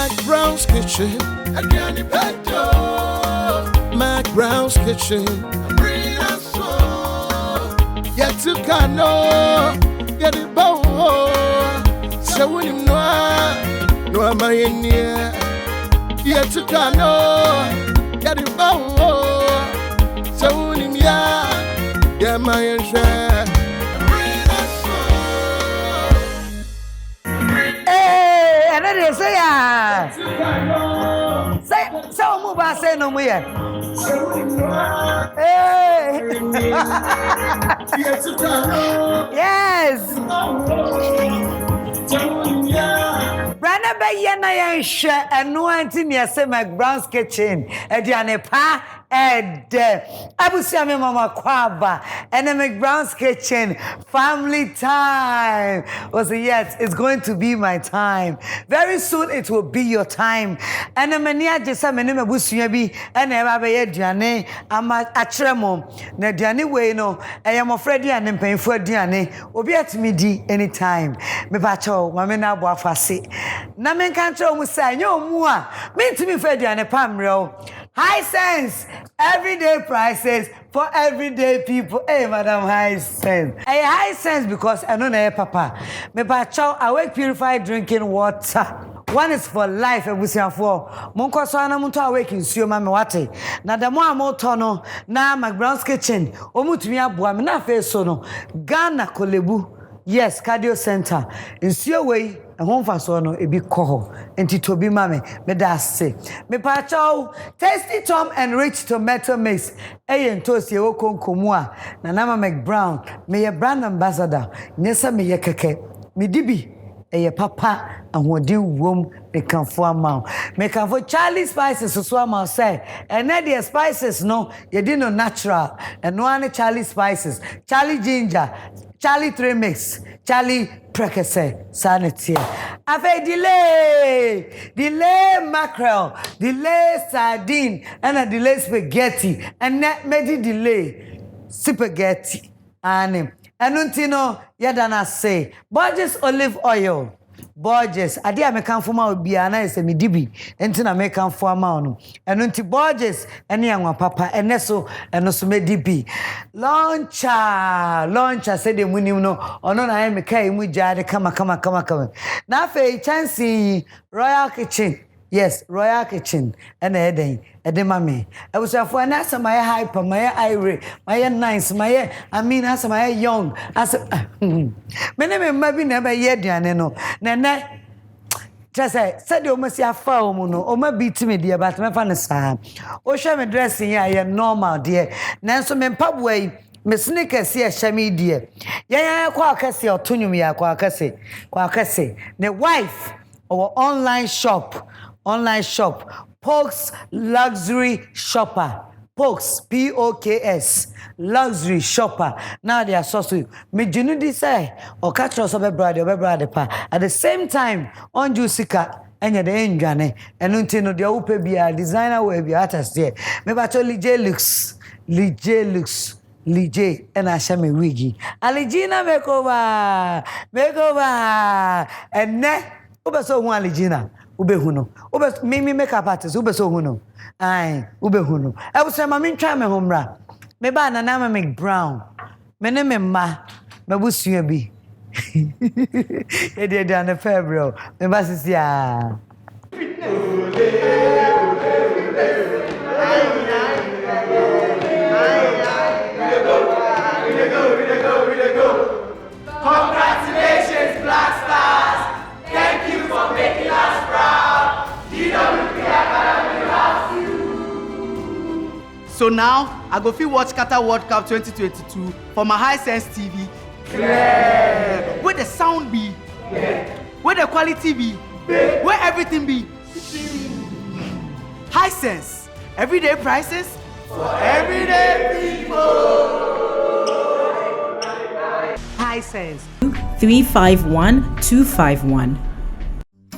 McBrown's kitchen. McBrown's kitchen. Yet to cano, get it bow. So when you know, no, am I in here? Yet to cano, get it bow. So when you know, yeah, my share. Hey, and then say, so move on, say no more. Hey, yes. Brother Bayana share and no anti say McBrown's kitchen. Edianepa and Abusiame Mama Kwaba and the McBrown's kitchen family time. Was yes, it's going to be my time. Very soon it will be your time. And the mania just a minimum busuabi and never be Diane. I'm a tremor. Na Diane way no. I am afraid and paying for Diane. Obi at me di anytime. Me bacho, Mamena Boafasi. Namen can't say, no more. Mean to me for Diane Pamro. High sense, everyday prices for everyday people. Hey, Madam High Sense. Hey, High Sense because I don't know, Papa. Me bacho, I wake purified drinking water. One is for life, and we say for Monko Sana Munto awake in Sio Mama Wate. Na the more motono, na McBrown's kitchen, Omutumia Boam, na face sono, Ghana Kolebu. Yes, cardio center. In Sio way. And home for so no ebi koho enti to be mame me da say me pa chow tasty tom and rich tomato mix toast ye wo konkomu a na nama McBrown me ye brand ambassador nyesa me ye keke me dibi papa ahodi wom me kan fo amount me kan fo Charlie spices so amount say and the spices no ye di no natural and no any Charlie spices Charlie ginger Charlie 3 mix Charlie prekese sanity afa delay mackerel delay sardine and a delay spaghetti and net medi delay spaghetti and untino yadana say Borges olive oil Borges ade a mekan fo ma obia na ese medibi enti na mekan fo ama no eno nti Borges ene anwa papa ene so medibi launcher say de munim no ono na ya mekai mu jade kama na fe chance Royal Kitchen. Yes, Royal Kitchen. And eden mame. I was for an answer my hyper, my irate, my nice, my as my young. As many maybe never yet, no. Nana just said you must have found no, or maybe to me, dear, but my fan is Sam. Or shall me dressing here, normal, dear. Nanso men pub way. Me sneakers here shami dear. Ya kwa kase or tunumia kwa kase. The wife or online shop, Pokes Luxury Shopper. Pokes, P-O-K-S, Luxury Shopper. Now they are so sweet. Me junudi say, or catch us over brother pa. At the same time, on Jusika, and the Indian, and untino the upe be a designer will be artist there. Me bacho Lije looks. Lije and Ashami wiggy. Aligina makeover. And ne, Ubeso one Ligina. Ubehuno. Mimi makeup artist, Ubeso Huno. Aye, Ubehuno. I was saying, Mammy, try my home ra. Me ba na nama McBrown. Me name ma. Me busu bi. Ede na February. Me ba sisi ya. Congratulations, Black Stars! Thank you for making us proud. DWP Academy loves you. So now, I go fit watch Qatar World Cup 2022 for my High Sense TV. Clear. Where the sound be, where the quality be, where everything be. High Sense, everyday prices for everyday people. High Sense 351251.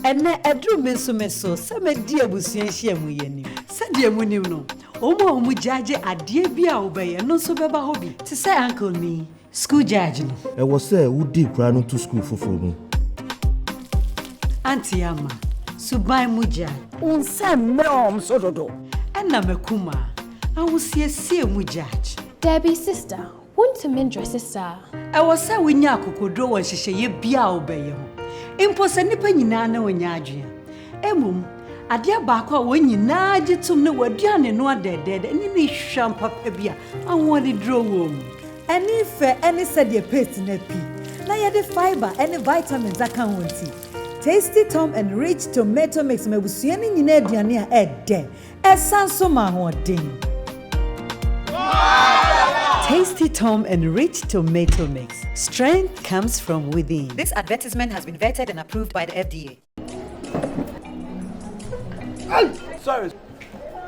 And edru meso some dear busianshia muyeni. Said dear munim no. Omo jaje adie bia obeye no so beba hobby. To say uncle me school judge no. E was say who deep run to school for me. Auntie Amma. Subai muja. Unse mom so dodo. Enna mekuma. Awusie mujaj. Debbie sister, won't mendra sister. I was say we nya kokodro won hihye ye bia obeye ho. Impo se nipa nyina na wonya adwe. Emum ade baako a wonyina gitum ne waduane no adedede ni ne hwam papa bia awon dro wom. Any fair any said your paste na pi. Na ye the fiber any vitamins aka wonti. Tasty Tom and Rich Tomato Mix mebusua ni nyina aduane a ede. Esanso ma ho den. Tasty Tom and Rich Tomato Mix. Strength comes from within. This advertisement has been vetted and approved by the FDA. Sorry.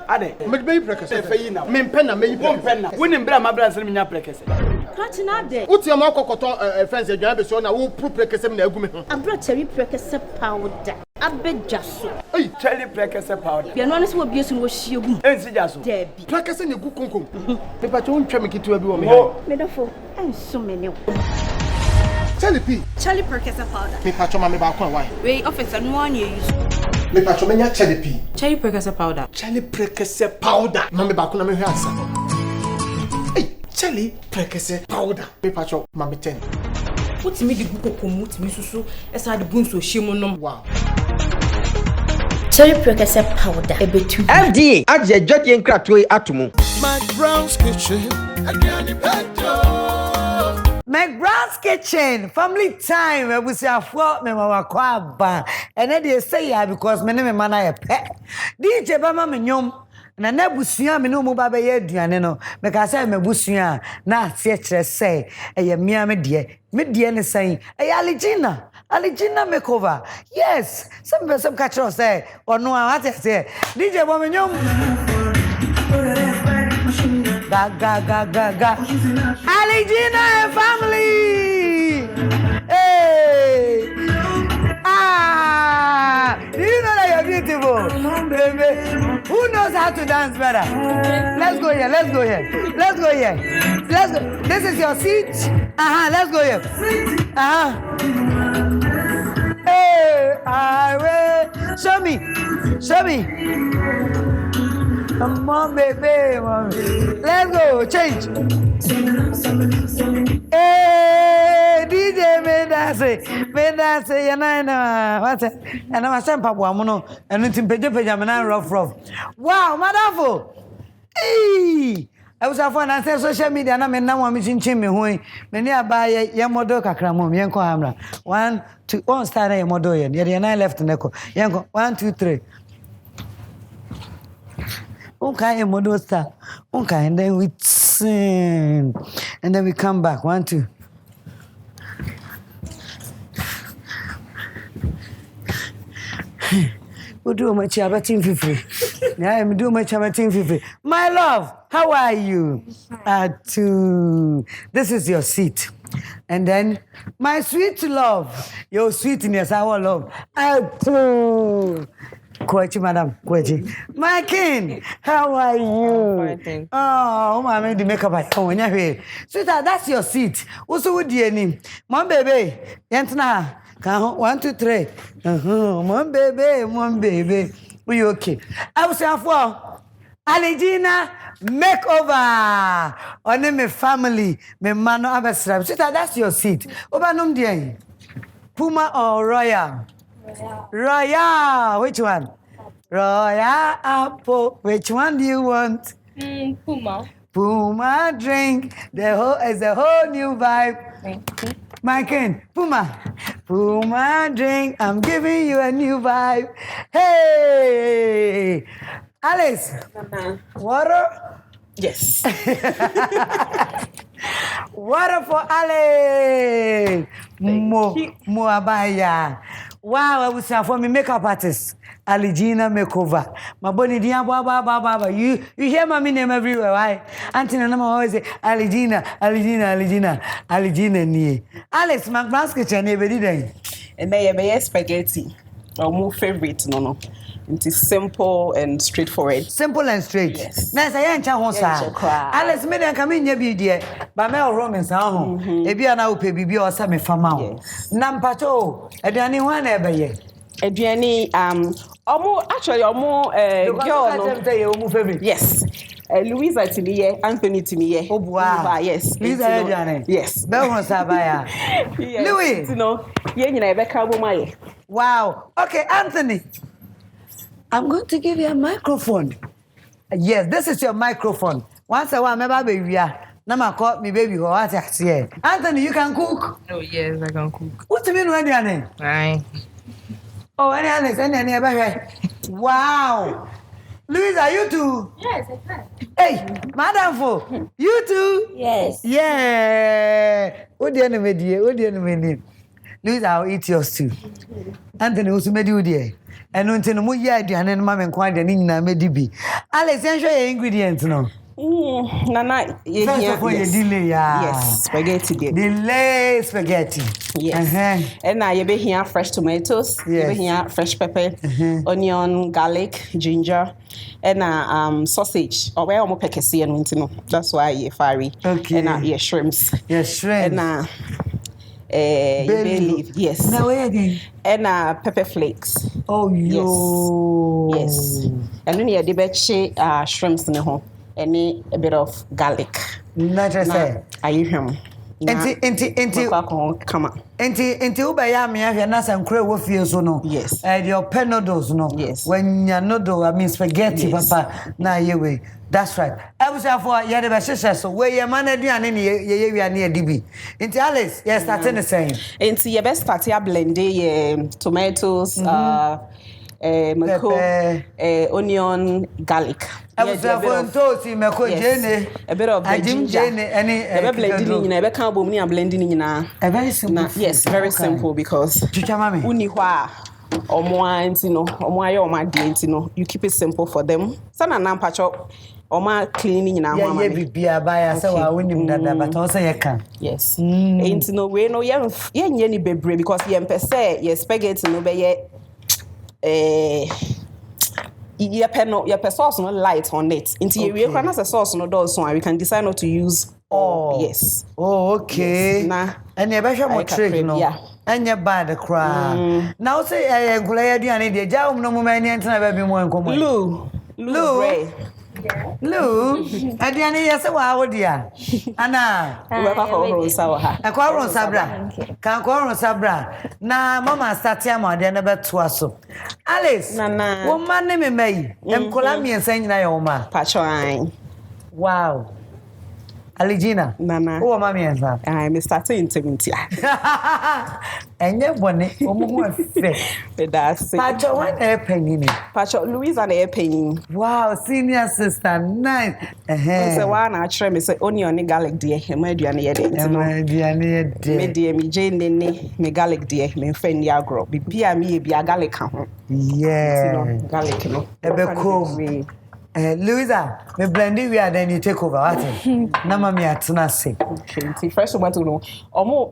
Ade. Me prekese. Fe yi na. Me penna me penna. Woni mbra ma bra se me nya prekese. Kratina de. Uti am akokoto fence adwan be so na wo pro prekese me na agu me ho. Abra cherry prekese powder. Abejaso. Hey, cherry prekese powder. Bia no ne se wo biesu no wo hiegu. Ensi jaso. Debi. Prekese ne gu konkom. Pepa cho ntwa me kitu abi wo me Oh. ha. Medafo. Enso mene. Chalipi. Cherry prekese powder. Pepa cho ma me ba kon why. We officer no one you use. Pepa cho me nya chalipi. Cherry prekese powder. Chali prekese powder. Ma me ba kon na me hwe ansa. Hey, chali prekese powder. Pepa cho ma me 10. Wotimi di gukokomu timi susu esa de bunso hyiemu nom. Wow. Cherry prekese powder. Ebetu. FDA aje adwade nkratoe atomu. McBrown's kitchen. Adriani Petto. McBrown's Kitchen, family time. We say me mama kwaba. And then they say yeah because me ne man na pet. DJ Bama me nyom. Na busua me no mo ba be ye aduane no. Me ka say me busua na tie kire say eye mia me de ne say eye Aligina makeover. Yes, some person catch us say or no what say DJ Bama nyom. Ga. Aligina family. Hey. Do you know that you're beautiful? Baby. Who knows how to dance better? Let's go here. This is your seat. Let's go here. Hey, show me. Come on, baby. Let's go. Change. Hey, DJ, me dance. What's it? And I'm a sample woman. And it's in pajama rough. Wow, madam. Hey, I was a fun and say social media. And I'm now missing chimney. Many are by your model cacramum, Yanko Hamra. 1, 2, 1 star a model. You're 9 left in Echo. Yanko, 1, 2, 3. Okay, a model star. Okay, and then we sing. And then we come back. 1, 2. We do much about team free. Yeah, I'm doing much about team free. My love, how are you? This is your seat. And then, my sweet love, your sweetness, our love. Kwachi, madam, Kwachi. My king, how are you? Fine. Oh, I made the makeup at home. Sweetheart, that's your seat. Also, with the name. Mom, baby, Yantna. 1, 2, 3. Mom, baby. Are you okay? I was saying for Aligina makeover. On my family, my man, Abasra. Sweetheart, that's your seat. Obanum dia. Puma or Royal? Royal. Which one? Royal Apple. Which one do you want? Puma drink. Is a whole new vibe. Thank you. My king, Puma drink. I'm giving you a new vibe. Hey, Alice. Water. Yes. Water for Alice. Mo abaya. Wow, I was for me makeup artist. Aligina makeover. My body dia ba. You hear my name everywhere, right? Auntie Nana always say Aligina ni. Alex McBrown's kitchen e be dey. And may spaghetti. Our more favorite no. It is simple and straightforward. Simple and straight. Yes. Na say yancha ho sa. Alex me dem come nya bi die. Ba me Roman sa ho. E bia na wo pe bibi o sa me fama ho. Na mpacho, aduane ho na e be ye. Adriani, actually, girl, no. favorite. Yes. Louisa to me, Anthony to me. Oh, wow. Yes. Louisa Adriani. Yes. Belmont Sabaya. Louis. You know, yeah, Wow. Okay, Anthony. I'm going to give you a microphone. Yes, this is your microphone. Once a while, maybe baby, Nama caught me baby who was here. Anthony, you can cook? Oh yes, I can cook. What do you mean when you're in? Right. Oh, any wow. Louisa, you too? Yes, I can. Hey, Madam Fo, you too? Yes. Yeah. What do you mean? Louisa, I'll eat yours too. Anthony, what's made you there? And until no more year, and mamma and quite an in Medibi. Alex, enjoy your ingredients, no? Nana, delay, yes, spaghetti. Delay spaghetti. Yes. And now you be here fresh tomatoes, you be here fresh pepper, onion, garlic, ginger, and sausage. Or where I'm pekesi and wintino. That's why you fiery. Okay. And yeah, shrimps. Yes, shrimps. And bay leaf. Yes. Now where again? And pepper flakes. Oh yo. Yes. And then you the shrimps in the home. And a bit of garlic. Not just say. I hear him. Enti come on. Enti ubaya me ahwe na san kure wo fie so no. Yes. Your pen noodles no. Yes. When you noodle, I mean spaghetti, yes. Papa. Na yewe. That's right. Ebusa for ye de be hwehwe so. We ye man aduane ne ye wi ane adibi. Enti Alice, yes, starting the same. Enti ye best start ya blend tomatoes, onion, garlic. A bit of ginger. Blending in a very simple. Yes, very simple because you keep it simple for them. Sana na mpacho oma cleaning in our mama. Yes. Ain't no way no ye bebre because ye pese ye spaghetti no be your sauce no light on it. Into we can as a sauce no does so we can decide not to use all. Yes. Oh, okay. Yes. Nah. And you better more trick no. Yeah. And you bad cry. Now say I gulaya diane de ja no mo mani entina ba bi mo enkomo. Lou. Lou, Adiane, yes, wow, dear. Anna, we're going to a quarrel sabra. Can quarrel sabra. Na mamma started my dinner but to us. Alice, Nana, one man name me, and Colombian saying Naoma. Patchoine. Wow. Aligina, Nana. Oh, mammy, and I'm starting to meet you. And yet, one that's Patcho, one airplane. Patcho, Louisa, an airplane. Wow, senior sister, nice. So one I try me say only on the garlic dear, my dear, dear, me Jane, me garlic dear, me friend Yagro, be a garlic. Yeah, garlic, no. Louisa, me blending we are then you take over. What? Nama me atuna say. Okay, first one to know. Omo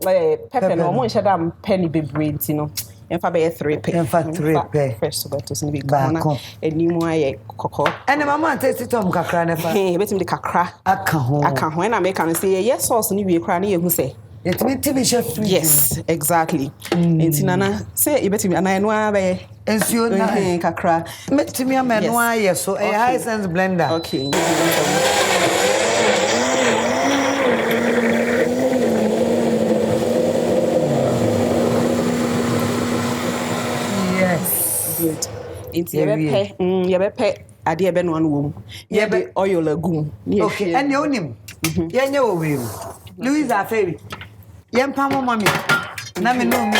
pepper no omo shada penny be brain, you know. Enfa be 3 pe. Enfa 3 pe. First one to see be kana enimu aye koko. Ene mama taste tom kakra na fa. Betim de kakra. Aka ho na make am say yes sauce ni we kra na ye hu say. It mean TV chef. Yes, exactly. Enti nana say e betim ana eno abe ensio na kakra. Metimi ameno aye so a high sense blender. Okay. Yes. Good. Enti ye be pe ade e be no anu wom. Ye be oil agum. Okay, and you onim. Ye nya wo we. Louisa Ferry. Yempa mo mami na me no me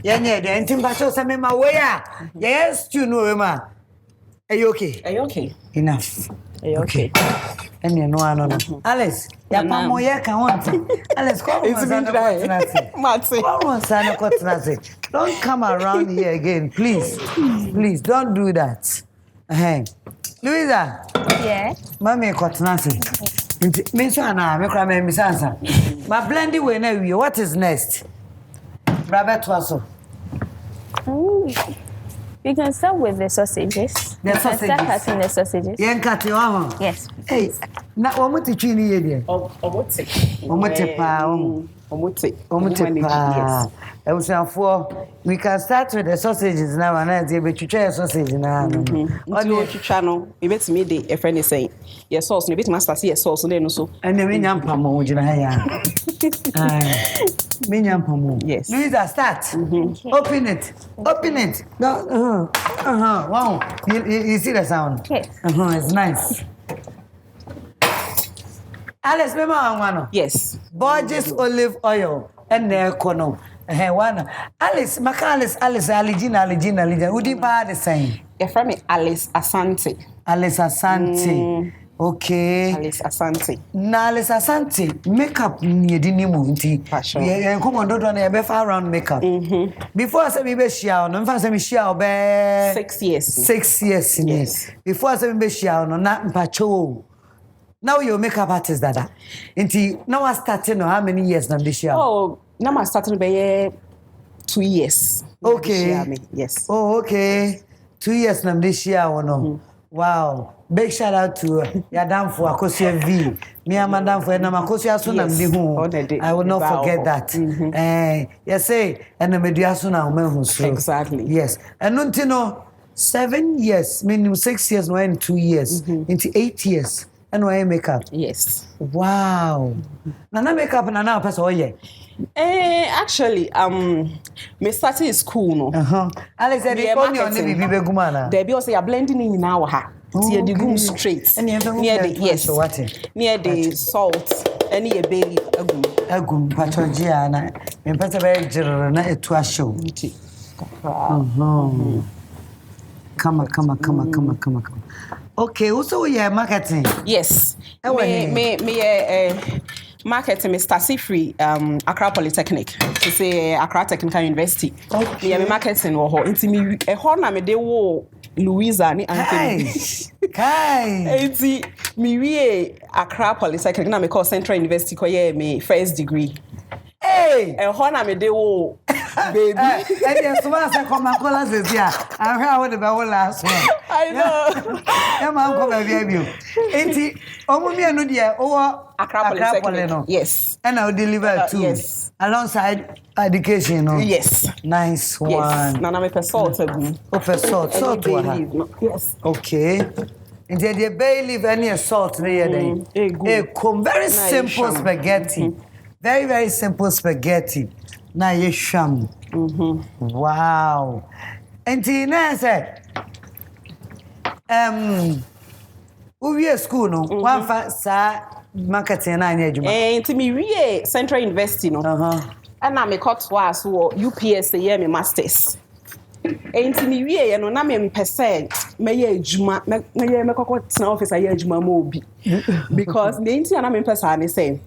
ye nye de ntimba so se me ma we a yes you know ma are you okay enough okay and you know no Alice ya pa mo ye kan won Alice come on don't come around here again please don't do that Louisa yeah mami kotinasi me so na me kra me misansa ma blending we na we what is next Brother Twaso we can start with the sausages. Start cutting the sausages. Yen cut you on. Yes. Hey, na omuti chini ye there. Omuti. Omuti pa. Omuti. Pa. We can start with the sausages now and then we try sausage now. On the channel, we bet me the a friend is saying, yes, sauce, maybe master see a sauce and so. And then we yam pamo, yes. Louisa, start. Open it. No, wow. You see the sound? Yes. It's nice. Alice, remember one? Yes. Borges olive oil and the econo. One. Alice, Aligina. Would you buy the same? A friend me Alice Asante. Okay. Alice Asante. Na Alice Asante, makeup ni di nimu nti. Yeah, come on, don't be far around makeup. Before I say me be share, no mfa say me share be 6 years. 6 years. Yes. Before I say me be share, no na mpacho. Now you're makeup artist dada. Nti now I started how many years na this year? Oh, now I started by 2 years. Okay. Yes. Oh, okay. 2 years na this year no. Wow. Big shout out to Yadam for Akosia V. Me and Madam for Namakosia Sunam Dihu. I will not forget that. Yes, say, and the Mediasuna Mehu. Exactly. Yes. And Nuntino, 7 years, meaning 6 years, no, and 2 years, into 8 years. And why makeup? Yes. Wow. Nana makeup and Nana pass all year. Actually, me started school no. Alex said the only be gumana. There be also you blending in our ha. Near the room straight. Near the yes. Near the salt. Any a baby agum pathogia na. Me pese be jiro na etu ashow. Come. Okay, also we are marketing. Yes. Me marketing is Stasi free Accra Polytechnic. To say Accra Technical University. Okay. Me marketing wo ho. Nti me ho na me de wo Louisa ni Anthony. Kai. Nti me wie Accra Polytechnic na me call Central University ko ye me first degree. Hey, ho na me de wo baby. And yes, one say come and call us here. I heard what about last one. I know. Man come baby. Enti omo me anu dia owo Accra Polytechnic. Yes. And I'll deliver too. Yes. Alongside education, no? Yes. Nice one. Yes. Nana me salt. Salt. Yes. Okay. And the bay leaf any salt there then. Very simple spaghetti. Very, very simple spaghetti. Now you sham. Wow. And Tina said, we are school no. One sa marketing na anya juma. Nti me wie Central University no. And I cut was UPS year me masters. Nti me wie no na me mpese me ye adwuma me kokko tena office aye adwuma ma obi. Because the nti na me mpese ani say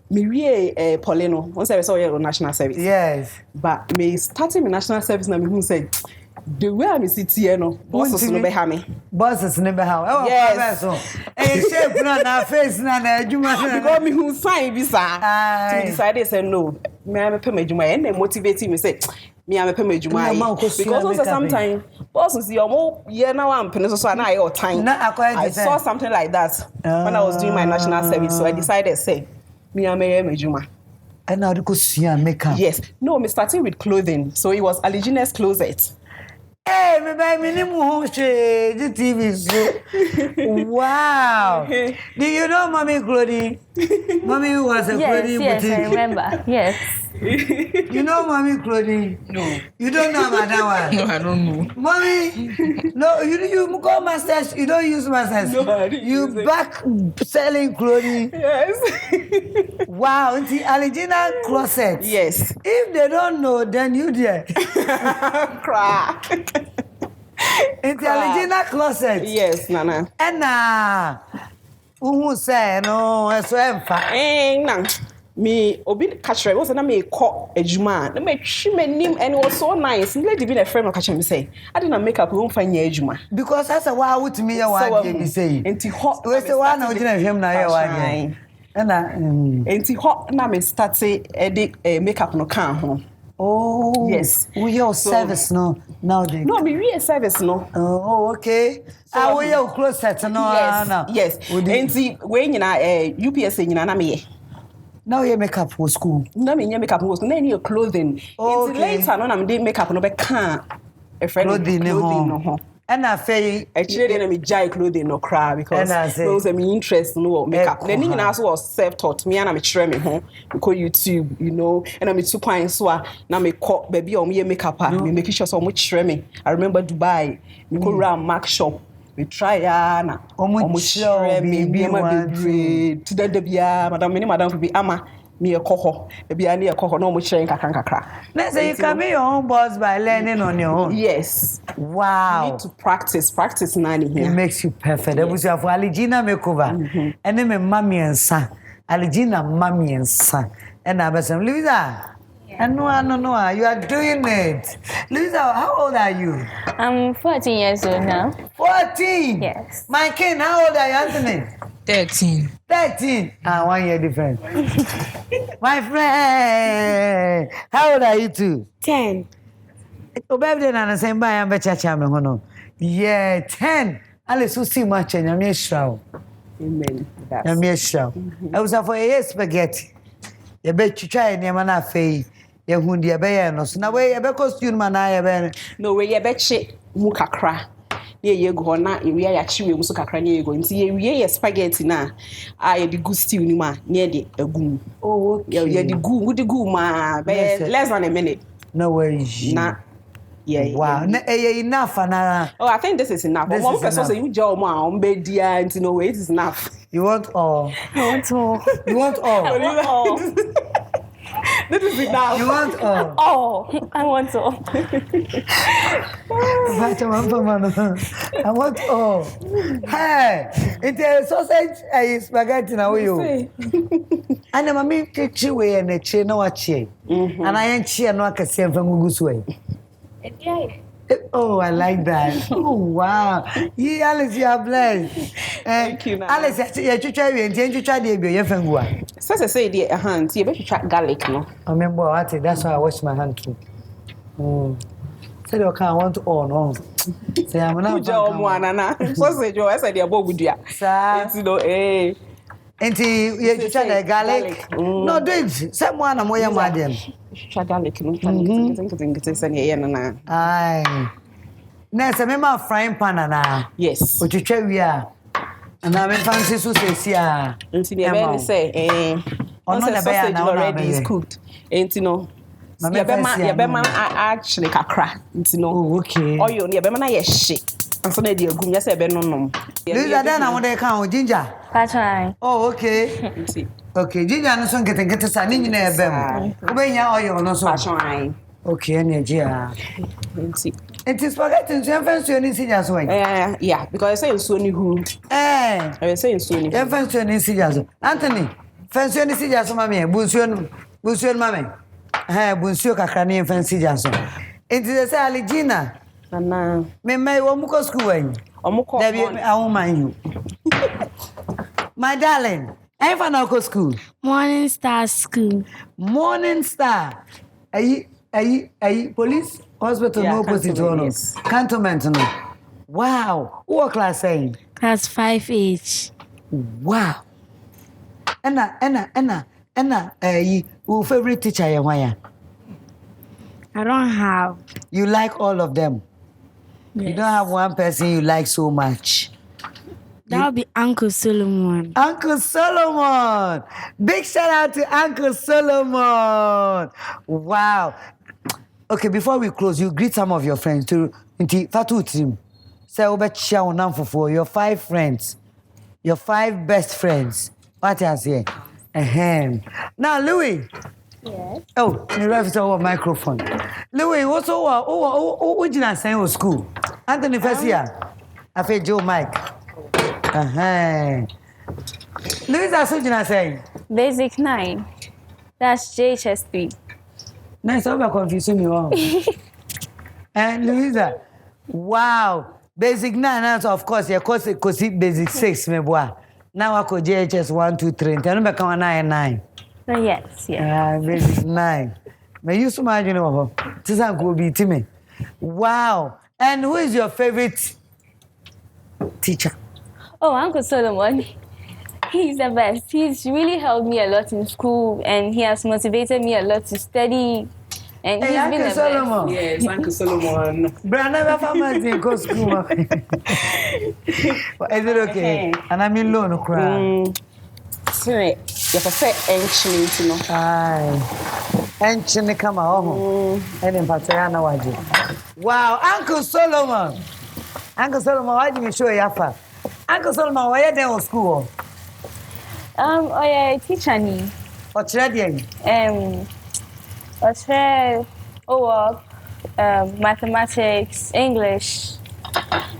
me wie Polino, once I saw your national service. Yes. But me starting my national service na me who say the way I sit here no, bosses no be ha me. Bosses no be ha. Yes. Shape na face na adwuma. Because me who sign bi sa. To decide say no, me am pay my adwuma and motivate me say me am pay my adwuma. Because also sometimes bosses your mo year now am pay so na your time. I saw something like that when I was doing my national service, so I decided say me am ejuma. And now you see makeup. Yes. No, me starting with clothing. So it was Aligine's Closet. Hey, me buy me the TV show. Wow. Do you know Mommy Clothing? Mommy was a clothing boutique. Yes, I remember. Yes. You know Mommy Clothing? No. You don't know about that one? No, I don't know. Mommy, no, you go masters, you don't use masters. No, you back selling clothing. Yes. Wow, it's the Aligina Closet. Yes. If they don't know, then you there. Cry. It's the Aligina Closet. Yes, Nana. And who say no, so nang me obi catch was na me call ejuma na me twi manim and it was so nice lady be a friend catch me say I didn't make up won fanya ejuma because that's why with me ya wa be say enti hot we say one na ojina hwem na ya wa and enti hot na me start say makeup no kan ho. Oh yes, we your service no now they no me we service no. Oh okay. So we your closet no yes enti we nyina UPS nyina na me Now you makeup for school. No, me makeup was no your clothing. Okay. Later on, I'm doing makeup no be can. A friend Clothing no. And I say actually then me jai clothing no cry because those me interest no makeup. Then you also was self-taught. Me and I'm try me home because YouTube, you know, and I'm 2 points so now me cut baby on me makeup me making sure so much try me. I remember Dubai, me go around Mac shop. We try na almost try me baby to the bia madam be ama me a coho baby I need a coho no much sharing kakra. Let's say you can be your own boss by learning on your own. Yes. Wow. You need to practice nani here. It makes you perfect. That was your for Aligina makeover. And then my mommy and son. Aligina mommy and son. And I was Louisa. And no, you are doing it. Louisa, how old are you? I'm 14 years old now. 14? Yes. My king, how old are you, Anthony? 13. 13? 1 year difference. My friend, how old are you too? 10. Oh, baby, I'm saying bye. I'm better. Yeah, 10. Alice, you see much and I'm sure. Amen. I'm sure. I was for a spaghetti. You bet you try and you're not fay. You're wounded, you're better. No way, you bet costume, man. I have no way, you bet she mukakra. You go na we are actually we kakra near you go into we spaghetti na I the good stew ni ma near the agum. Oh, okay. Yeah, the goo ma less than a minute. No worries. Nah. Yeah. Wow. Enough and oh, I think this is enough. One person say you job ma on bed dia and no way it is enough. You want all? I want all. You want all? I want all. This is enough. You want all? All. I want all. I want all. Hey, it's a sausage spaghetti now you. And I'm a chichi and a chain no chain. And I ain't cheer no can see from Gusway. Oh, I like that. Oh, wow. Yeah, Alice, you are blessed. Thank you. Alice, you try to try the fingua. So I say, dear, hand, you better try garlic, no? I remember what that's why I wash my hand too. Say, okay, I want all, no. Say, I'm not job, one, and so say, Joe, I said, you're both with you. Sir, you know, eh. And you try the garlic. No, do someone, I'm more madam. Try garlic, no, aye. Next, I remember frying pan, yes. But you try, we are. And I'm in fancy so say, yeah. And you say, eh, on the sausage already is cooked. And you know, your bema actually crack. You know, okay. Oh, you near bema, yes, shit. And so, they are good. Yes, I bet no. These are then I want to count ginger. That's right. Oh, okay. Okay, ginger and so get a son in there, Bem. When you are you no so trying. Okay, and yeah. It is forgetting to fancy anything as well. Yeah, because I say so new who. I say so new. Fancy anything as Anthony. Fancy anything as mammy, Busion mammy. Bunsio Cacrani fancy Jason. It is a Saligina. And may Omuko school. Omuko, I won't mind you. My darling, I have an school. Morning Star School. Morning Star. Are police hospital no opposite one? Cantonment no. Wow. What class saying? Class 5H. Wow. Anna. Who favorite teacher you want? I don't have. You like all of them? Yes. You don't have one person you like so much? That would be Uncle Solomon. Uncle Solomon! Big shout out to Uncle Solomon! Wow. Okay, before we close, you greet some of your friends to Fatu team. Say over your 5 friends. Your 5 best friends. What I say? Now, Louis. Yes. Oh, you have to have a microphone. Louis, what's what did I say in school? Anthony first year. I feel Joe Mike. Louis, that's what I say. Basic 9. That's JHS3. Nice, I'm confusing you. And Louisa, wow. Basic 9, of course, your course is basic 6, me boy. Now I could JHS 1, 2, 3. Tell me, come on, 9. Yes. Basic 9. May you imagine, this could be to me. Wow. And who is your favorite teacher? Oh, Uncle Solomon. He's the best. He's really helped me a lot in school, and he has motivated me a lot to study. And Hey, he's Uncle been the Solomon. Yes, Uncle Solomon. But I never found myself go school. But is it okay? And I'm in loan, cry. Sorry, you prefer ancient, you know. Aye. Ancient come home. And in Patriana, wow, Uncle Solomon. Uncle Solomon, why did you show your fa? Uncle Solomon, why are you there in school? Oh yeah, teacher ni. What's ready? Mathematics, English,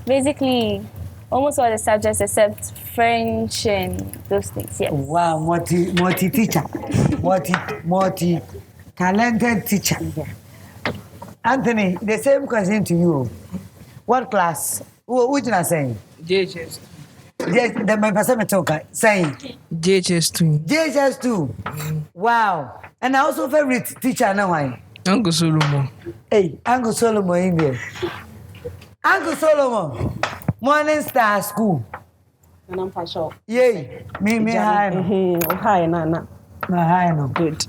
basically almost all the subjects except French and those things. Yes. Wow, multi teacher, multi talented teacher. Anthony, the same question to you. What class? Which one saying? JHS. The my person saying JHS2. JHS2. Wow. And I also favorite teacher now. Uncle Solomon. Hey, Uncle Solomon in there. Uncle Solomon. Morning Star School. And I'm for sure. Yay. Me high. Hi, Nana. High no. Good.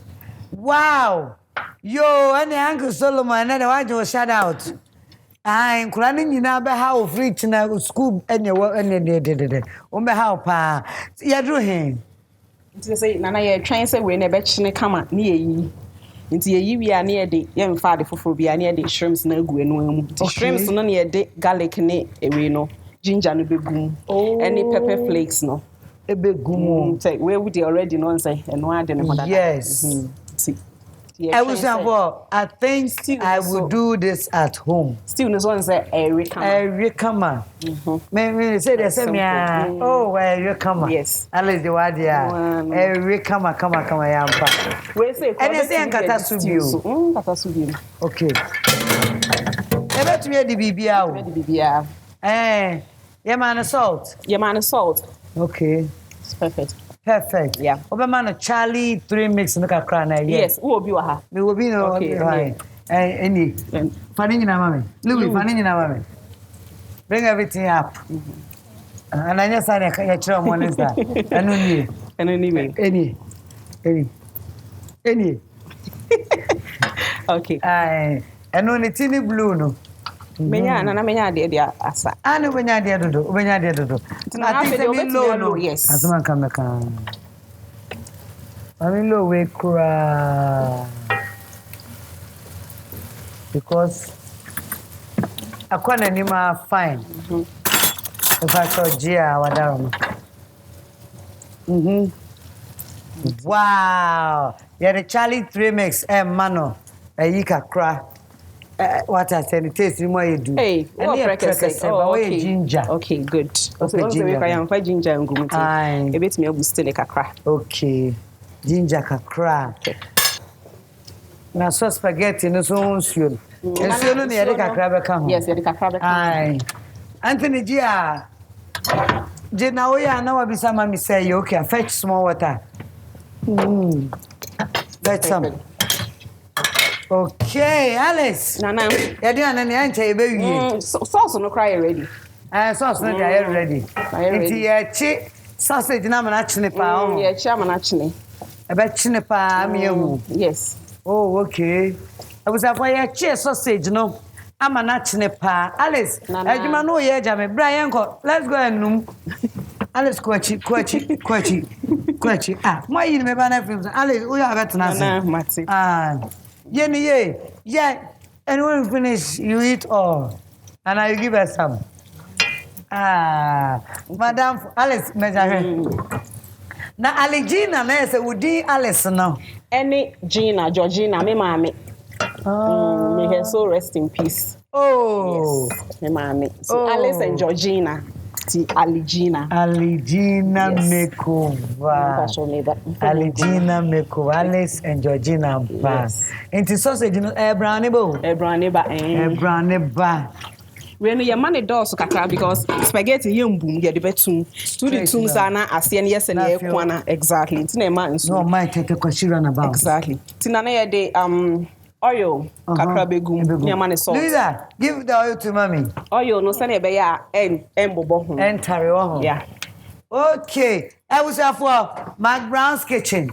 Wow. Yo, and Uncle Solomon, another one to shout out. I'm crying in our house, free to school, and your work, and the how pa. You drew him. Say, Nana, you're trying to say we're never come near you. Into ye we are near the young father for be near the shrimps no go no. Shrimps no near the garlic ne away no. Ginger no be boom. Any pepper flakes no. A big goom. Say where would you already know say and why didn't yes. See. I was I think I will do this at home. Still no one say Ericama. Me say the same ya. Oh, where you come? Yes. At least the word ya. Ericama come yampa. We say and they say nkata subiu. Nkata subiu. Okay. Ebe to me the bibia. The bibia. Yamana salt. Yamana salt. Okay. It's perfect. Perfect. Yeah. Obama Charlie 3 mix no kakra na ye. Yes, who will be wa? Me will be no. Okay. Any. Fani na mama. Louis, fani na mama. Bring everything up. And I just say ya chira morning star. Anoni. Any. Okay. Anoni tini blue no. Menya de asa. Anu benya de dodo. I think say me low no. Yes. Asuma kameka. Ami low we kura. Because akwana ni ma fine. If I saw Gia wadaroma. Wow. Yeah, the Charlie 3 mix mano. Yika kra. What I said, it tastes more you do. Hey, what okay. Ginger. Okay, good. Okay, ginger. I am ginger and gumiti. A bit me a boost in a kakra. Okay. Ginger kakra. Now so spaghetti no so soon. And so no near the kakra come. Yes, the kakra. Aye. Anthony Gia. Jena oya na wabi sama mi say okay, fetch small water. Fetch some. Okay, Alice. Nana. You do an answer baby. Sauce no cry already. Sauce no dey ready. It's sausage na ma na chine pa. Yeah, chama na chine. E be chine pa mi ewu. Yes. Oh, okay. I was after your sausage no. Ama na chine pa. Alice, ejuma no ye jame. Brian ko, let's go and num. Alice kwachi. My you me ba na film. Alice, we are better na. Nana, Mati. Yeah. And when we finish, you eat all. And I give her some. Madam Alice, now Aligina, I would do Alice now. Any Gina, Georgina, me mommy. May her soul rest in peace. Oh, yes, me mommy. So Alice and Georgina. Aligina Mekova. Alice and Georgina Bass. Into sausage, brownie ba. When your money does kakra because spaghetti yum boom get the betum. To the tums ana asian yes and kwana exactly. Tina man so no might take a question about exactly. Tina na de oil kakra begum near money salt. Lisa, give the oil to mommy. Oil no sane be ya en bobo ho. En tare ho. Yeah. Okay. I was for McBrown's kitchen.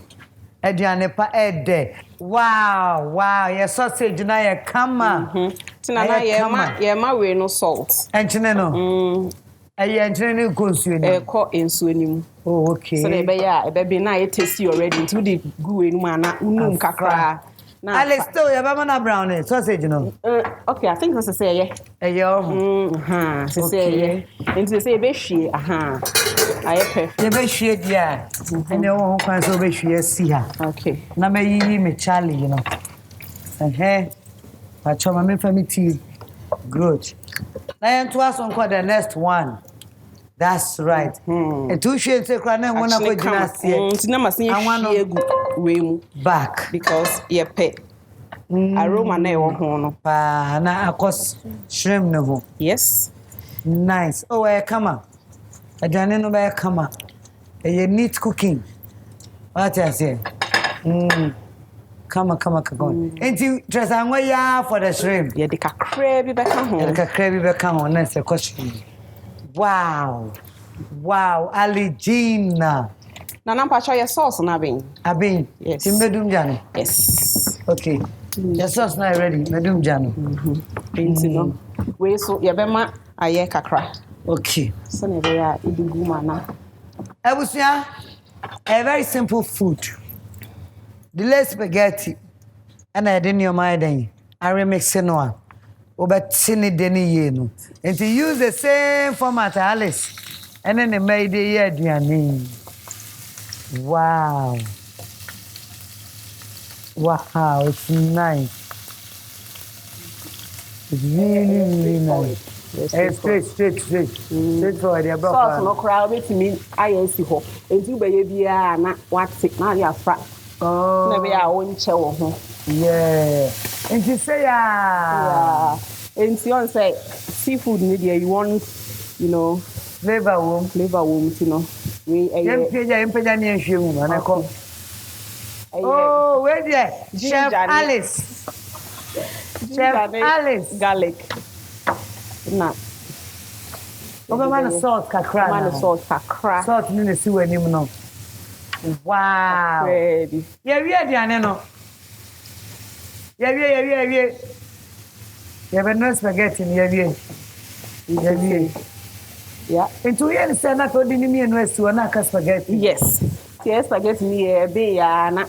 Aduane pa ede. Wow, your sausage na ye kama. Tina na ye ma we no salt. Enchine no. Aye enchine no ko nsuo ni. Ko nsuo ni mu. Oh, okay. So be ya e be na ye tasty already into the gu we no ma na unum kakra. Na Alex to ye ba na brown sausage no. Okay, I think this is say yeah. Say into say be hwie aye perfect. Ye be hwie dia. Ene wo kwan so be hwie si ha. Okay. Na me yi me Charlie, you know. I choma me family tea. Good. Now to us on the next one. That's right. And two shades say cry na wanna go gymnastics. Tina masin hwie gu we mu back because ye pe aroma na e wo ho no pa na akos shrimp no ho. Yes. Nice. Oh, come on. Aduane no be come on. You neat cooking. What I say? Come on. And you dress and ya for the shrimp. Yeah, the kakra bi be ka ho. The kakra bi be ka ho na say question. Wow, Aligina. Nana pacha your sauce na bin. Abin. Yes. Timbedum jano. Yes. Okay. Your sauce na ready. Medum jano. No. We so ye be ma aye kakra. Okay. So ne be ya idugu mana. Ebusia, a very simple food. The spaghetti. And I didn't your mind then. I remix no one. Obatini deni ye no. And to use the same format Alice. And then they made the year Diane. Wow, it's nice. It's really nice. Yes, straight for the above. Sauce no crowd with me. I see ho. And you be bia na what na ya fra. Oh. Na be ya won che wo ho. Yeah. And you say yeah. And you say seafood media you want, you know, flavor womb, you know. We Empeja ni nhwe mu na ko. Oh, where there? Chef Alice. Garlic. Na. Oba man salt kakra. Salt ni na si wani mu no. Wow. Ready. Yeah, we aduane no. Yeah. Yeah, but no spaghetti ni yeah. Yeah. Into yen say na to di ni me no esi na ka spaghetti. Yes. Yes, spaghetti ni e be ya na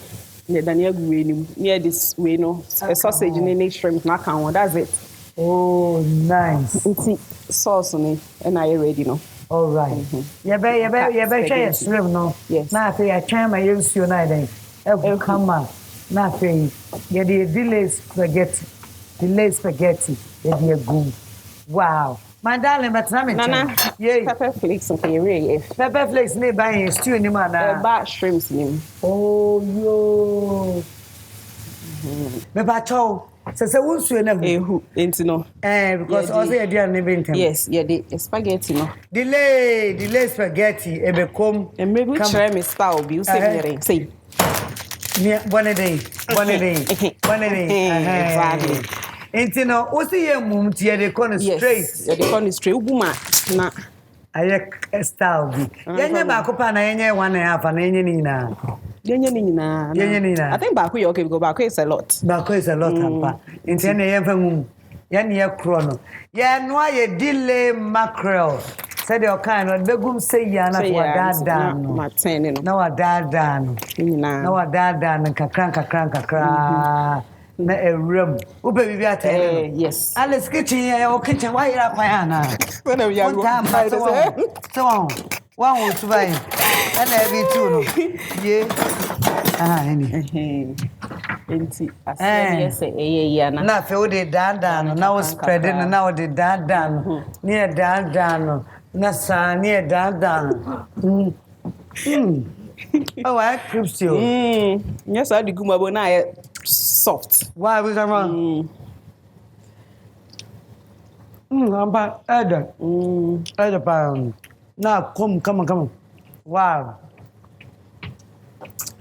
ne dania gu we ni near this way no. A sausage ni shrimp na kan one. That's it. Oh, nice. It's sauce ni and I ready no. All right. You be share shrimp no. Yes. Na say ya try my use you na then. E come on. Na say ya the delay spaghetti. Ya the go. Wow. My darling, but Nana, pepper flakes okay, really. Pepper flakes ne buy stew ni man na. Ba shrimps ni. Oh yo. Me ba chow. Se wonsu na hu enti no. Because also you dey na be ntem. Yes, yeah, the spaghetti no. Delay spaghetti e be come. And maybe try me style bi, you say. Me one day. Exactly. Enti no, o see ye mum tie de corner straight. Yes, the corner straight. Uguma na aye style bi. Yenye ba ko pa na yenye 1.5 na yenye ni na. Yenye ni na. I think baako you okay because baako is a lot. Baako is a lot ampa. Enti na ye fa mum. Ye na ye kro no. Ye no aye delay mackerel. Said your kind of begum say ya na wa dada no. Matene no. Na wa dada no. Na wa dada no kakran. Na room. Ube bibi ate. Yes. Alice kitchen o kitchen why you akwan na. When we are so one to buy. And every two no. Yeah. Any. Enti asem say yeah na. Na fe o de dada no. Na o spread no na o de dada no. Near dada no. Na sa near dada no. Oh, I crips you. Yes, I dig my bona soft. Why was I wrong? I'm back. Ada pound. Now come. Wow.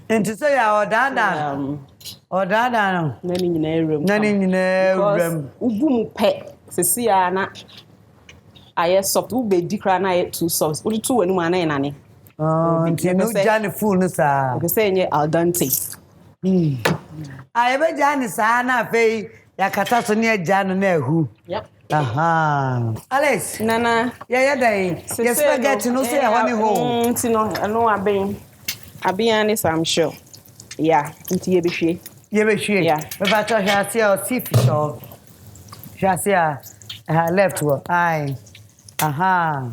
And to say our dada. Or dada. Nani in room. Ubum pet. Cecilia na. I soft. Ube dikra na too soft. Uli two and one nani. Ntino jani full no sa. Be say nye al dente. Aye be jani sa na fe ya kata so ne jani na ehu. Yep. Aha. Alex. Nana. Yeah dai. Yes spaghetti no say one ho. Ntino no aben. Abian is I'm sure. Yeah, nti ye be hwe. Ye be hwe. Yeah. Me ba cho hwa se o see fish o. Hwa se left wo. Aye. Aha.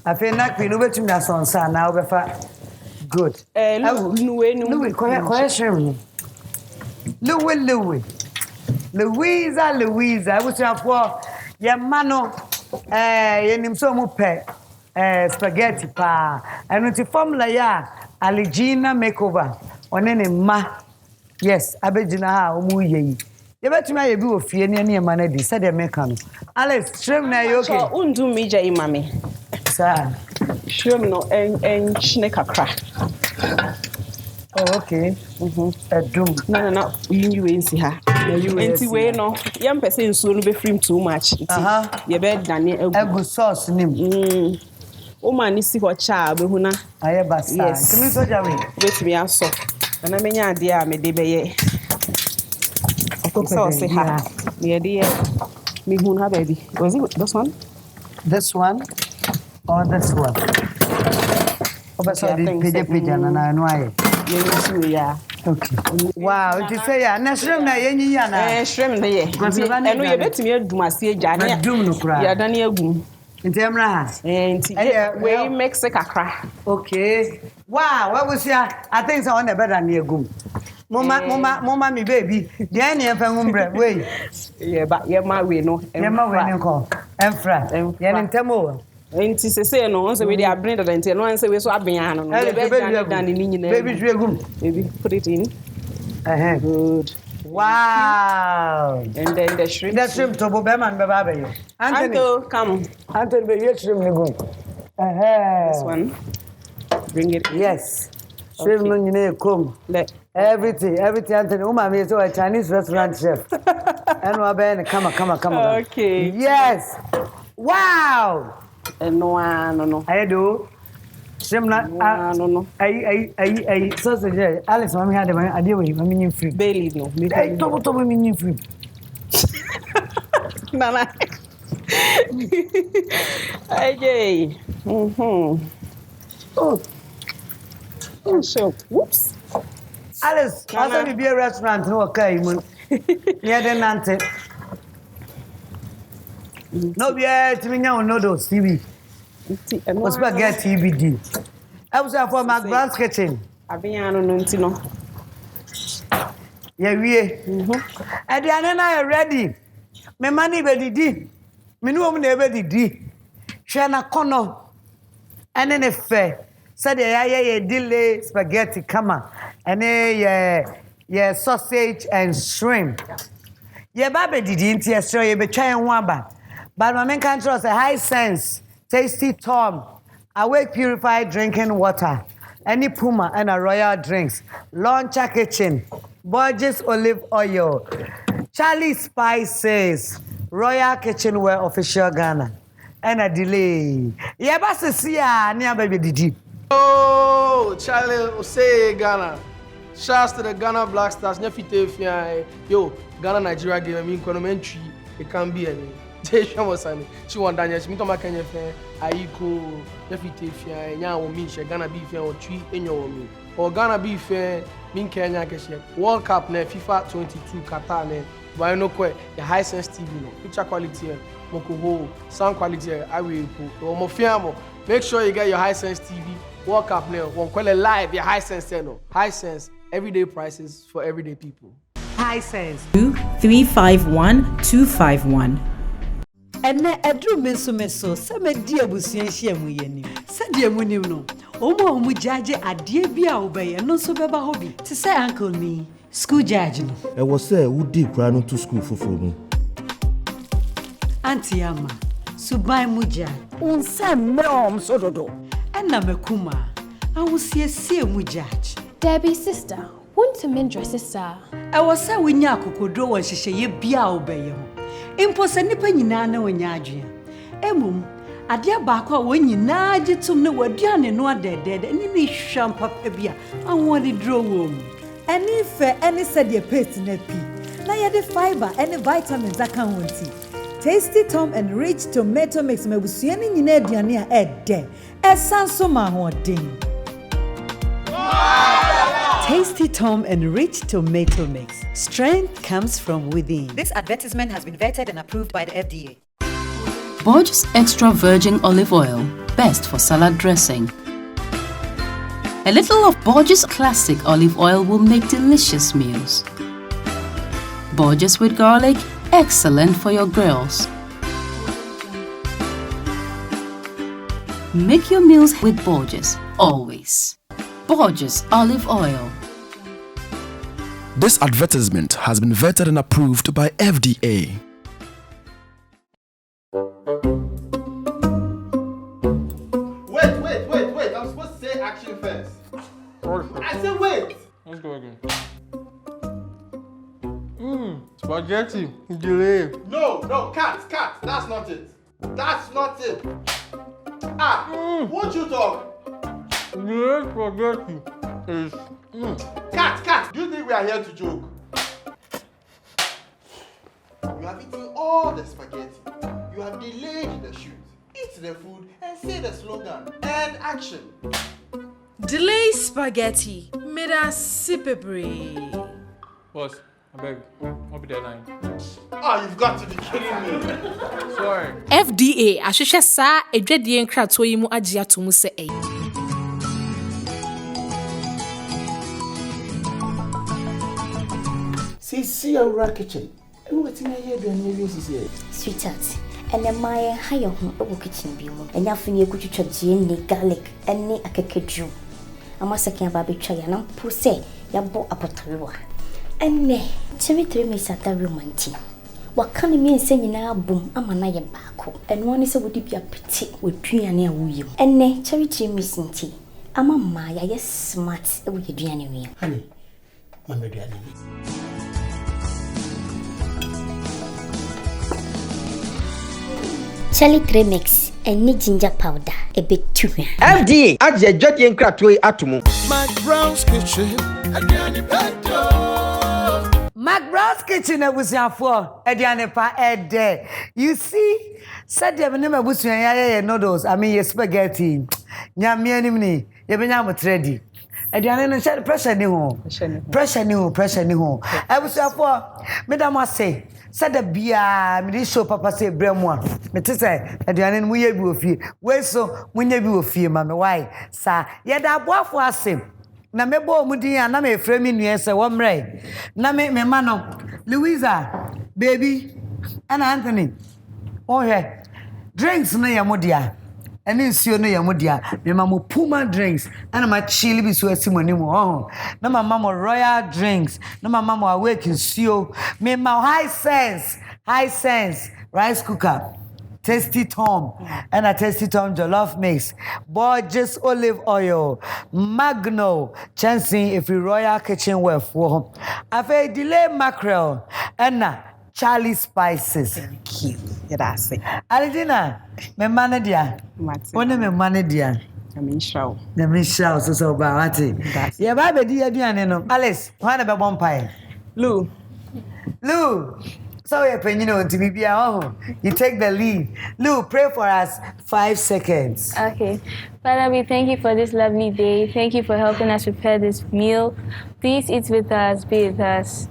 I feel like we know between us on San now. Good. Louis, question. Louis. Louisa, I was for your mano, in so much spaghetti pa, and with the formula, ya, Aligina makeover, on any ma. Yes, I bet you know how we you bet me be of fear near man, said the American. Alex, shrimp na you okay? Undu major imame. Sir. Shrimp no and snake a crack. Oh, okay. A doom. No. You ain't see her. You ain't see way no. Young person soon be free too much. You bet Danny a good sauce name. Oh man, you see what child be huna. I have a yes. Come so Jerry. Wait me also. And I mean idea me de be. So say ha. Me idea. Me huna baby. Was it this one? This one or this one? Oh, so the page and I know I. Yeah. Okay. Wow, it is say na shrimp na yenyi ya na. Shrimp na ye. Enu ye betimi adumase agya na. Adum no kra. Ya dane agum. Nti emra ha. Nti we mix kakra. Okay. Wow, what was ya? I think so on the better than agum. Mama me baby. Dey na yefan umbre. Wey. Yeah, but ye ma we no. Ye ma we no ko. Emfra. Ye ntemo. Enti sese no on say we dey abrin that enti no on say we so aben no. Baby swegum. Baby put it in. Good. Wow. And then the shrimp. The shrimp to bo be man be ba be you. Anto come. Anto be you shrimp ni go. This one. Bring it. Yes. Shrimp no nyine come. Everything Anthony Uma me so a Chinese restaurant chef. And wa be come. Okay. Yes. Wow. No. I do. Shrimp no. I sausage. Alex, mommy had a idea with me free. Bailey no. I told me free. Nana. Okay. Oh. So, whoops. Alice, I saw be a restaurant no okay. Near the Nante. No, yeah, to me now, noodles, TV. Spaghetti, TBD. I was for McBrown's kitchen. Abiano no. Yeah, we. And the other are ready. My money ready. Me no one never did. Shana corner. And then a fair. Said yeah, delay spaghetti, come on. And yeah, sausage and shrimp. Yeah, baby didn't show you be trying one bar. But my main country was a high sense, tasty Tom, awake purified drinking water, any Puma and a royal drinks, Launcher Kitchen, Borges olive oil, Charlie Spices, Royal Kitchenware official Ghana, and a delay. Yeah, but see ya, near baby did. Oh, Charlie, say Ghana. Shouts to the Ghana Black Stars. Yo, Ghana Nigeria game. I mean, commentary. It can be any. She want Daniel. She want Kenya fan. Aiko. Nefitefia. Nya womi. She Ghana be fan or tree. Enyo womi. Or Ghana be fan. Min Kenya keshe. World Cup ne FIFA 22 Qatar ne. But no kwe. The high sense TV no. Picture quality. Moko sound quality. I will put. Or mo fiamo. Make sure you get your high sense TV. World Cup now. One call it live. Your high sense no. High sense. Everyday prices for everyday people. High sense. 2351251. And na edru meso sama dia busuan hia mu yeni sadia mu nim no omo jaje ade bia obeye no so beba ho bi ti say uncle me school judge no e was say wo di kra no to school foforo mu auntie ama subai muja unsa mom so dodo enna mekuma awusiesie mu judge Debbie sister want to mendra sister e was say winya akokodro won hyehyeye bia obeye ho impo se nipa nyina na onya adwe emum adeɛ baako a wɔn nyinaa gye tom ne wɔaduane no adɛdɛɛdɛ ne ne hwam papa bi a ahoɔde duro wɔ mu ɛne fɛ ɛne sɛdeɛ paste na pii na yɛde fiber ɛne vitamins aka ho nti Tasty Tom and Rich Tomato Mix mabusua ne nyinaa aduane a ɛdɛ ɛsan so ma ahoɔden. Tasty Tom and Rich Tomato Mix. Strength comes from within. This advertisement has been vetted and approved by the FDA. Borges Extra Virgin Olive Oil, best for salad dressing. A little of Borges Classic Olive Oil will make delicious meals. Borges with garlic, excellent for your grills. Make your meals with Borges, always. Borges Olive Oil. This advertisement has been vetted and approved by FDA. Wait. I'm supposed to say action first. I said wait. Let's go again. Spaghetti. Delay. No, cat. That's not it. Won't you talk? Delay spaghetti is... Cat. Do you think we are here to joke? You have eaten all the spaghetti. You have delayed the shoot. Eat the food and say the slogan. And action. Delay spaghetti. Made us sipebre. Boss, I beg. I'll be there 9. Oh, you've got to be kidding me. Sorry. FDA, ahwehwɛ saa edwadie nkrato yi mu agye ato mu sɛ ɛyi. See your kitchen. And what's in here doing your Sweetheart, and then my higher home over kitchen bill, and now for you could you garlic, and ne a cakeju. I must say, baby try and I'm pussy, ya bought a potato. And ne, Timmy 3 minutes at the romantic. What can you mean saying now boom? I'm an iron back, and one is a would be a petite with 3 and a woo. And ne, charity missing tea. I'm a Maya, yes, smart with your journey. Honey, Mamma Danny. Charlie 3 mix and need ginger powder a bit too. FDA aje jodi nkratwe atomu. McBrown's kitchen. McBrown's kitchen abusiafo ediane pa ede. You see, said them name abusian ya noodles, I mean your spaghetti. Nyame anim ni, ye benya mo tredi. Ediane no share pressure ni ho. Pressure ni ho. Abusiafo, madam say said the bia me show papa say bremo a me te say aduane mu ye bi ofie we so munye bi ofie ma me why sa ye da boafo asem na me bo mu din a na me frɛ me nua se wo mrɛ na me ma no Louisa baby and Anthony oh yeah drinks na ye modia ene nsuo no ye modia me ma mo Puma drinks and ma chili bi so asimoni mo oh na mama mo royal drinks na mama mo awake nsuo me ma high sense rice cooker Tasty Tom and a Tasty Tom jollof mix Borges olive oil Magno chancing if we royal kitchenware for afa delay mackerel and Charlie spices. Thank you. That's it. Alidina, me manadia. One me manadia. Michelle, so about it. Yeah, baby, dear, no. Alice, one about one pie. Lou. So to be you take the lead. Lou, pray for us 5 seconds. Okay. Father, we thank you for this lovely day. Thank you for helping us prepare this meal. Please eat with us, be with us,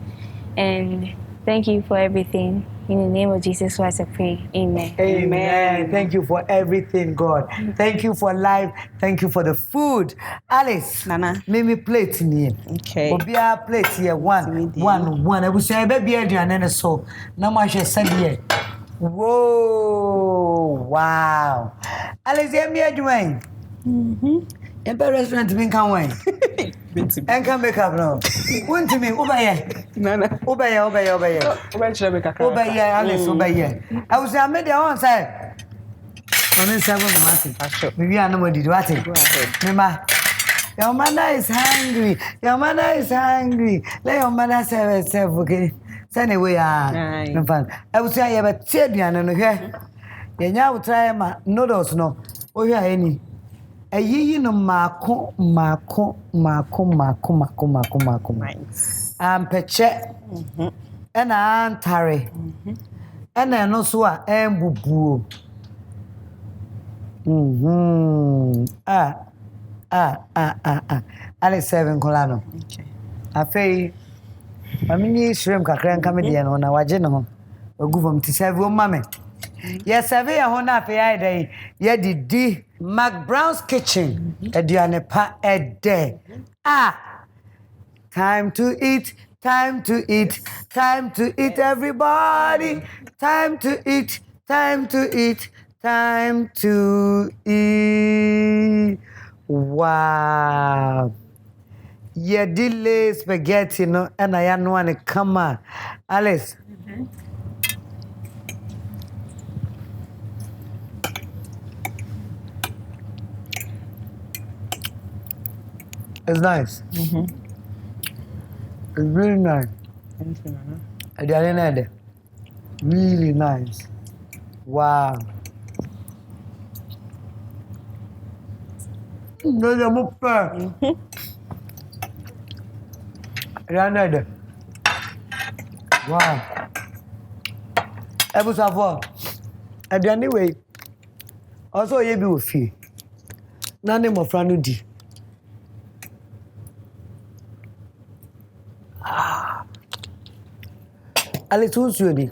and thank you for everything. In the name of Jesus Christ, I pray. Amen. Amen. Thank you for everything, God. Thank you for life. Thank you for the food. Alice, Nana, me plate in here. Okay. Obia plate here. One. I will say, baby, and so. Now, I shall send here. Whoa! Wow. Alice, hear me, Dwayne. Emperor restaurant been come way. And come make up now. Want to me, obey. Nana. Obey. Obey, Alice, obey. I was I made your own side. On 7 months. Maybe I know what did what it. Remember, your mother is hungry. Let your mother serve herself, okay? Send away, I was say I have a champion on here. Yenya wo try ma noodles no. O hwa eni. Eyiyi no mako. Nice. Ampeche. Ena antare. Ena no so a embubuo. Ale 7 kolano. Okay. Afei mamini shrimp kakra nka me de no na waje no ho. Ogu vom ti serve o mame. Yes, serve ya ho na afei ai dai. Ye didi McBrown's kitchen. Aduane pa ede. Time to eat. Time to eat everybody. Time to eat. Time to eat. Wow. Yeah, delay spaghetti no and I know one come on. Alice. It's nice. It's really nice. Thank you, Mama. Really nice. Wow. No, no, no. Wow. Ebu safo. Anyway. Also ye bi ofi. Na ne mofra no di. Ale tunsu ni.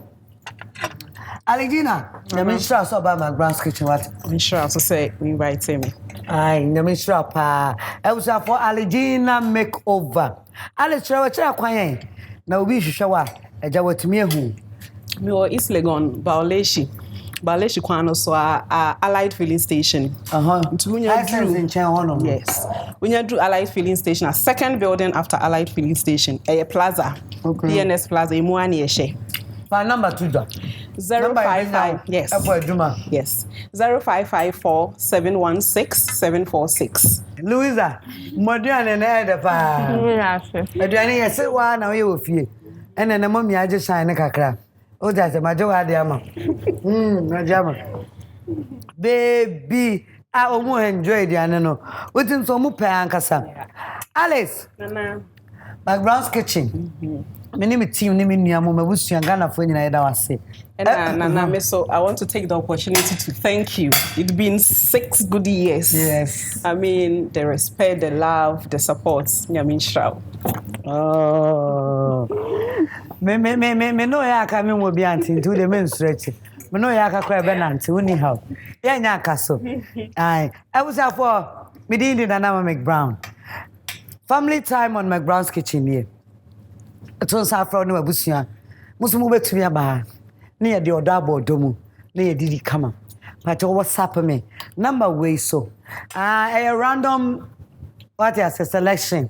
Alexina, na me sure so about McBrown's kitchen what? I'm sure so say we invite him. Ai, na me sure pa. Ebu safo Alexina makeover. Ale chira kwan na obi hwehwe wa eja watumi ehu me o East Legon Baoleshi kwan no so Allied filling station ntunya dru in chen hono yes unya dru Allied filling station a second building after Allied filling station plaza PNS plaza emu ani ehye phone number 2 055 yes yes 0554716746 Louisa modern na ede pa aduane yese wa na we ofie ene na mami age shine kakra o ja se majo wa de ama na jama baby omu enjoy aduane no wetin so mu pa ankasa Alice nana McBrown's kitchen me name team name nuamo mabusuan Ghana fo nyina yeda wase Nana, so I want to take the opportunity to thank you. It's been 6 good years. Yes. I mean, the respect, the love, the support. I mean, shout. Oh. Me no ya ka me mo bi anti ntu de me stretch. Me no ya ka kwa be na anti uni how. Ya nya ka so. Ai, I was for me din na McBrown. Family time on McBrown's kitchen here. It was afro no abusuan. Musu mu betumi aba. Na ye de odabo domu. Na ye didi kama. But WhatsApp me. Number way so. A random what is a selection.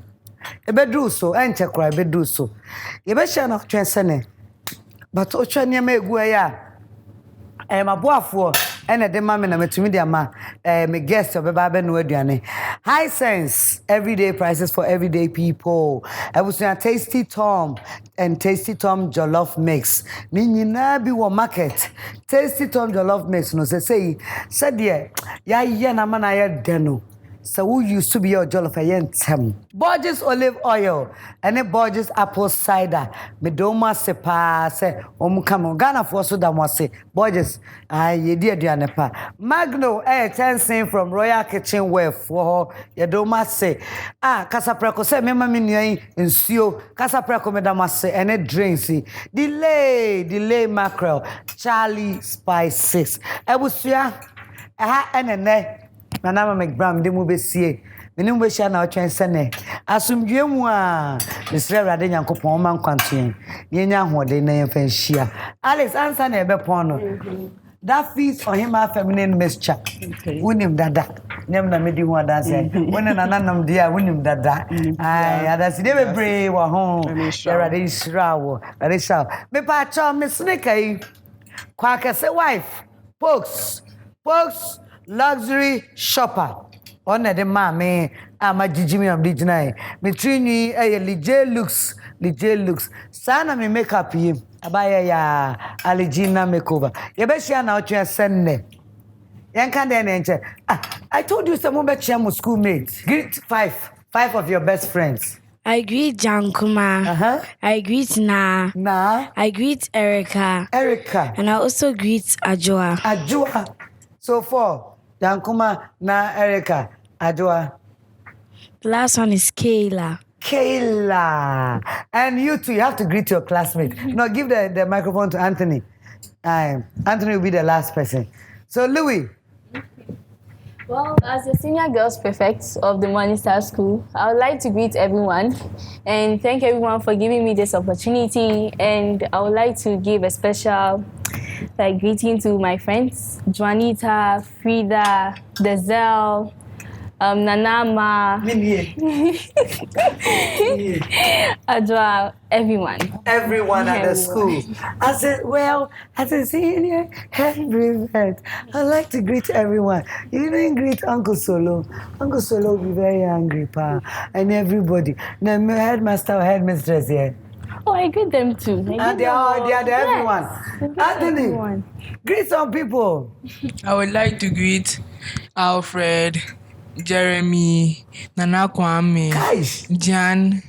Ebedu so enche kra ebedu so. Ye be share na twensene. But otwa niam egu ya. Maboafo ene de mama na metumi de ama me guest obeba be no aduane. High sense everyday prices for everyday people. I was a Tasty Tom and Tasty Tom jollof mix. Ni nyina bi wo market. Tasty Tom jollof mix no say said ya na mana ya deno. So who used to be your jollof ayentem. Borges olive oil and Borges apple cider. Me doma sepa se omukamo Ghana for so da mo se Borges ye di aduane pa. Magno 10 from Royal Kitchen Ware for ye doma se Apreku se me ma me nuan nsuo Apreku me da mo se ene drinks delay mackerel Charlie spices ebusua enene Nana McBrown de mu besie menim be sha na otwen sene asumdwe mu a Mr. Rade Nyankopon ma nkwanto ye nya hode na ye fanhia Alex answer na ebe pon no that feast for him a feminine mixture unim dada nem na medi ho dance wona nananam dia unim dada ai adasi de bebre wa ho Rade Israwo Rade Sha me pa cha me sneaker kwa kase wife Pokes luxury shopper On the mame, I'm a Jimmy of Dijnai. Metrini, a Lijay looks. Sana me make up him. Abaya ya Aligina makeover. Yabesha now to send. I told you some bet your schoolmates. Greet five of your best friends. I greet Jankuma. I greet Na. I greet Erica. And I also greet Ajua. So 4. Jankuma, Na, Erica, Ajua. The last one is Kayla. And you too, you have to greet your classmate. No, give the microphone to Anthony. Anthony will be the last person. So Louis. Well, as the senior girls prefect of the Morning Star School, I would like to greet everyone and thank everyone for giving me this opportunity. And I would like to give a special greeting to my friends, Juanita, Frida, Dezel, Nanama, Adwa, everyone. Everyone at the school. I said, well, as a senior head prefect, I'd like to greet everyone. You didn't greet Uncle Solo. Uncle Solo will be very angry, pa. And everybody. Now, my headmaster or headmistress here. Oh, I greet them too. And they are everyone. Anthony, greet some people. I would like to greet Alfred, Jeremy, Nana Kwame, Jan,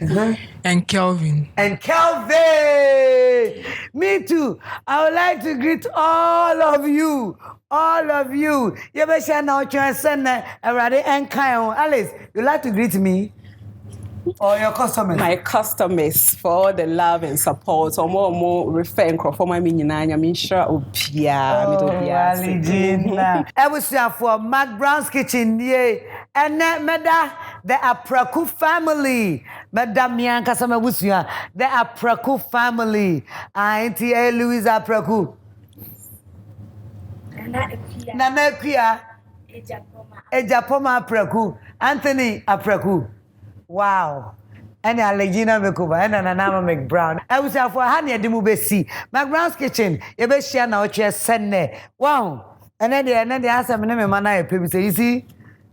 and Kelvin. Me too. I would like to greet all of you. You better share now. Alice, you like to greet me? Or your customers? My customers, for all the love and support. So more refer for my I'm sure I was here for McBrown's kitchen, and the Apreku family. Madam Yanka Sama Wusia, the Apreku family. Auntie Louise Apreku. Nana Kia Ejapoma Apreku. Anthony Apreku. Wow. And Alegina Mekuba and Anama McBrown. I was for Hania de Mubesi. McBrown's kitchen. You be share now chair send. Wow. And then they asked me name mana people say, you see,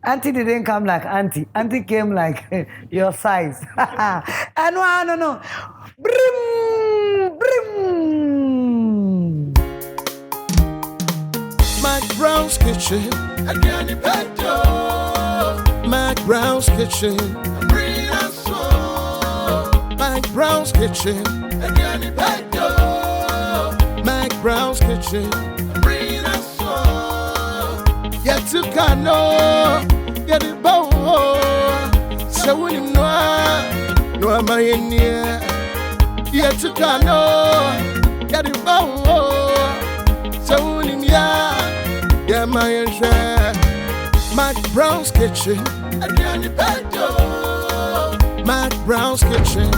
Auntie didn't come like Auntie. Auntie came like your size. And no. Brim. McBrown's kitchen. Again, McBrown's kitchen. McBrown's kitchen. McBrown's kitchen. Yet to cano, get it bow. So when you know, no am I in here. Yet to cano, get it bow. So when you yeah, my share. McBrown's kitchen. McBrown's kitchen.